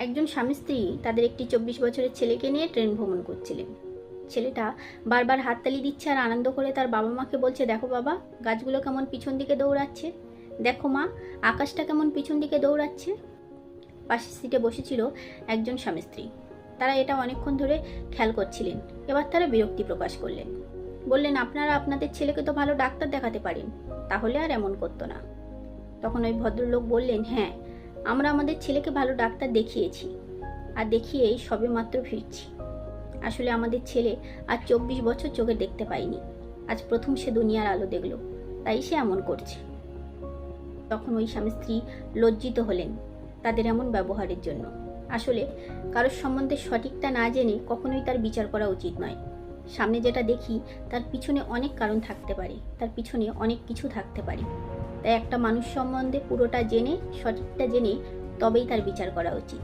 একজন স্বামী স্ত্রী তাদের একটি 24 বছরের ছেলেকে নিয়ে ট্রেন ভ্রমণ করছিলেন। ছেলেটা বারবার হাততালি দিচ্ছে আর আনন্দ করে তার বাবা মাকে বলছে, দেখো বাবা, গাছগুলো কেমন পিছন দিকে দৌড়াচ্ছে, দেখো মা, আকাশটা কেমন পিছন দিকে দৌড়াচ্ছে। পাশের সিটে বসেছিল একজন স্বামী স্ত্রী। তারা এটা অনেকক্ষণ ধরে খেয়াল করছিলেন। এবার তারা বিরক্তি প্রকাশ করলেন। বললেন, আপনারা আপনাদের ছেলেকে তো ভালো ডাক্তার দেখাতে পারেন, তাহলে আর এমন করতো না। তখন ওই ভদ্রলোক বললেন, হ্যাঁ, আমরা আমাদের ছেলেকে ভালো ডাক্তার দেখিয়েছি, আর দেখিয়েই সবে মাত্র ফিরছি। আসলে আমাদের ছেলে আজ 24 বছর চোখে দেখতে পায়নি, আজ প্রথম সে দুনিয়ার আলো দেখলো, তাই সে এমন করছে। তখন ওই স্বামী স্ত্রী লজ্জিত হলেন তাদের এমন ব্যবহারের জন্য। আসলে কারোর সম্বন্ধে সঠিকটা না জেনে কখনোই তার বিচার করা উচিত নয়। সামনে যেটা দেখি তার পিছনে অনেক কারণ থাকতে পারে, তার পিছনে অনেক কিছু থাকতে পারে। তাই একটা মানুষ সম্বন্ধে পুরোটা জেনে, সঠিকটা জেনে তবেই তার বিচার করা উচিত।